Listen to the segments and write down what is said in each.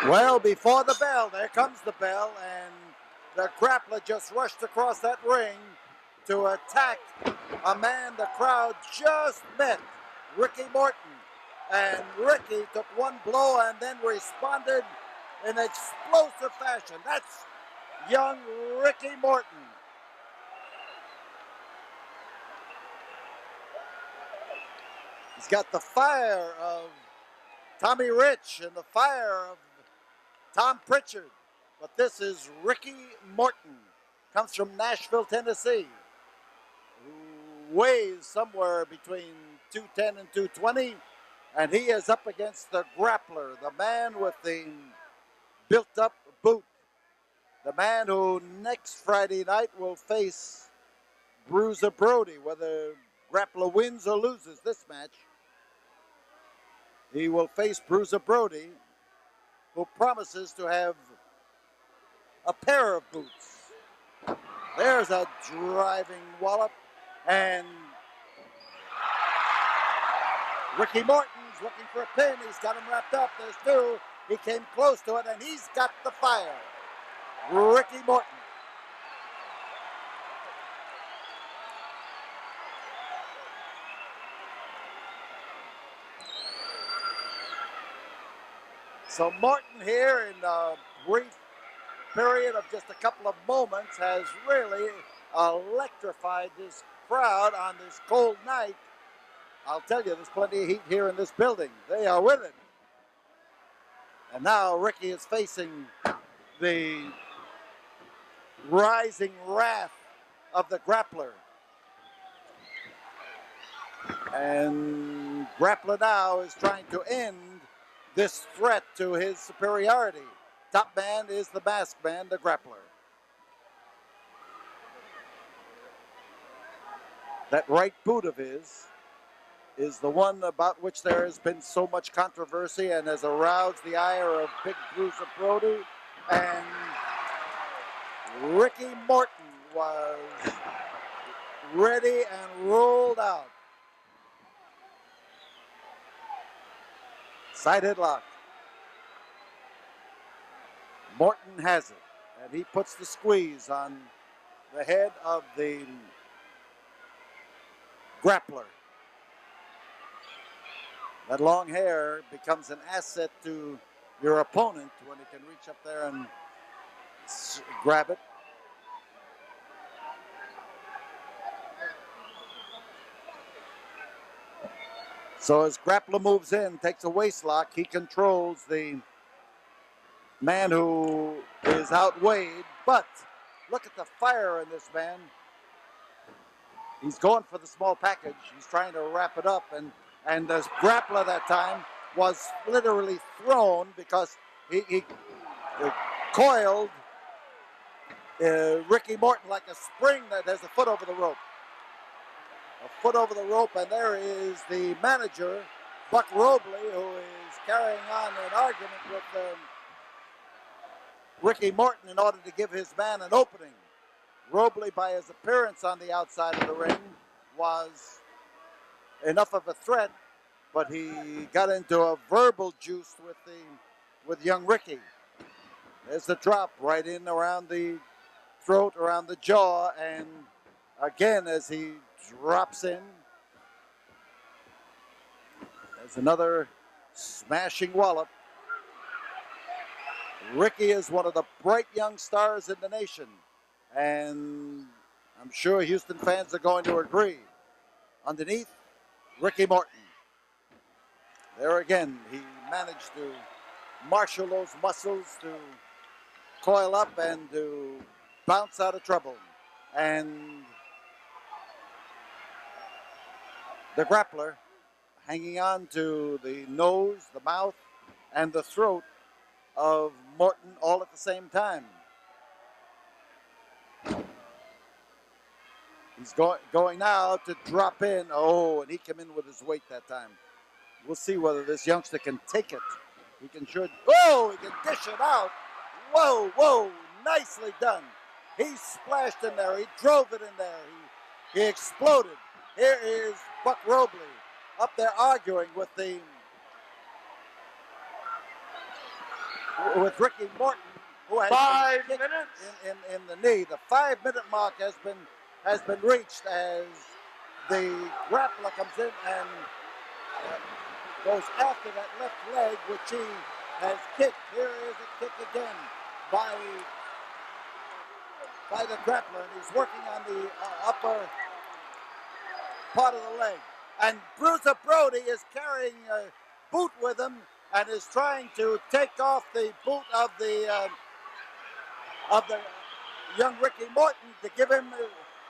Well, before the bell, there comes the bell, and the grappler just rushed across that ring to attack a man the crowd just met, Ricky Morton. And Ricky took one blow and then responded in explosive fashion. That's young Ricky Morton. He's got the fire of Tommy Rich and the fire of Tom Pritchard. But this is Ricky Morton. Comes from Nashville, Tennessee. Who weighs somewhere between 210 and 220. And he is up against the grappler, the man with the built-up boot. The man who next Friday night will face Bruiser Brody, whether Grappler wins or loses this match. He will face Bruiser Brody, who promises to have a pair of boots. There's a driving wallop, and Ricky Morton's looking for a pin. He's got him wrapped up. There's two. He came close to it, and he's got the fire. Ricky Morton. So Morton here in a brief period of just a couple of moments has really electrified this crowd on this cold night. I'll tell you, there's plenty of heat here in this building. They are with it. And now Ricky is facing the rising wrath of the grappler. And Grappler now is trying to end this threat to his superiority. Top man is the masked man, the grappler. That right boot of his is the one about which there has been so much controversy and has aroused the ire of Big Bruiser Brody. And Ricky Morton was ready and rolled out. Side headlock. Morton has it, and he puts the squeeze on the head of the grappler. That long hair becomes an asset to your opponent when he can reach up there and grab it. So as Grappler moves in, takes a waist lock, he controls the man who is outweighed. But look at the fire in this man. He's going for the small package. He's trying to wrap it up. And the Grappler that time was literally thrown because he coiled Ricky Morton like a spring. There's a foot over the rope. A foot over the rope, and there is the manager, Buck Robley, who is carrying on an argument with Ricky Morton in order to give his man an opening. Robley, by his appearance on the outside of the ring, was enough of a threat, but he got into a verbal juice with young Ricky. There's the drop right in around the throat, around the jaw, and again as he drops in, there's another smashing wallop. Ricky is one of the bright young stars in the nation, and I'm sure Houston fans are going to agree. Underneath, Ricky Morton. There again, he managed to marshal those muscles to coil up and to bounce out of trouble. And the grappler hanging on to the nose, the mouth, and the throat of Morton all at the same time. He's going now to drop in. Oh, and he came in with his weight that time. We'll see whether this youngster can take it. He can should. Oh, he can dish it out. Whoa, whoa, nicely done. He splashed in there. He drove it in there. He exploded. Here is Buck Robley up there arguing with the with Ricky Morton, who has 5 been kicked minutes. in the knee. The 5-minute mark has been reached as the grappler comes in and goes after that left leg, which he has kicked. Here is a kick again by the grappler, and he's working on the upper part of the leg. And Bruiser Brody is carrying a boot with him and is trying to take off the boot of the young Ricky Morton to give him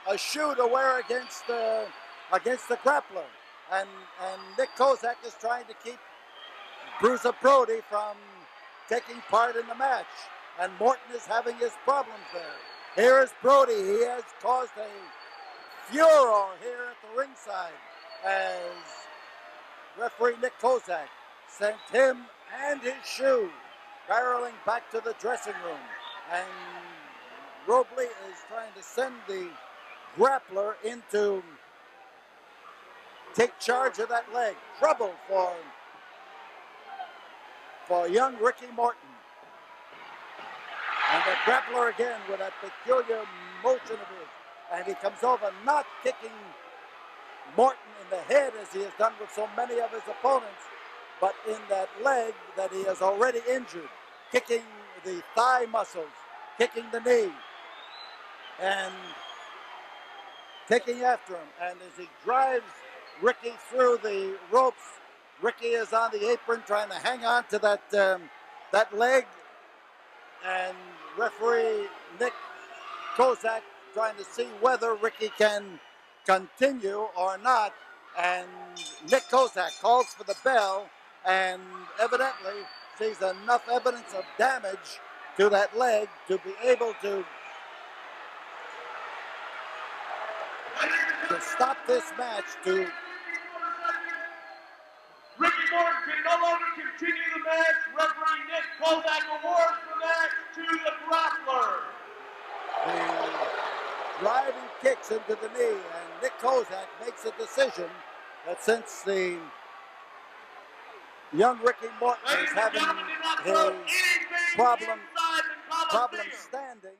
a shoe to wear against the grappler. And Nick Kozak is trying to keep Bruiser Brody from taking part in the match. And Morton is having his problems there. Here is Brody. He has caused a furor here at the ringside as referee Nick Kozak sent him and his shoe barreling back to the dressing room. And Robley is trying to send the grappler in to take charge of that leg. Trouble for young Ricky Morton. And the grappler again with that peculiar motion of his. And he comes over not kicking Morton in the head as he has done with so many of his opponents, but in that leg that he has already injured, kicking the thigh muscles, kicking the knee, and taking after him. And as he drives Ricky through the ropes, Ricky is on the apron trying to hang on to that leg, and referee Nick Kozak trying to see whether Ricky can continue or not. And Nick Kozak calls for the bell and evidently sees enough evidence of damage to that leg to be able to stop this match. Ricky Morton can no longer continue the match. Referee Nick Kozak awards the match to the grappler. The driving kicks into the knee, and Nick Kozak makes a decision that since the young Ricky Morton is having his problem standing,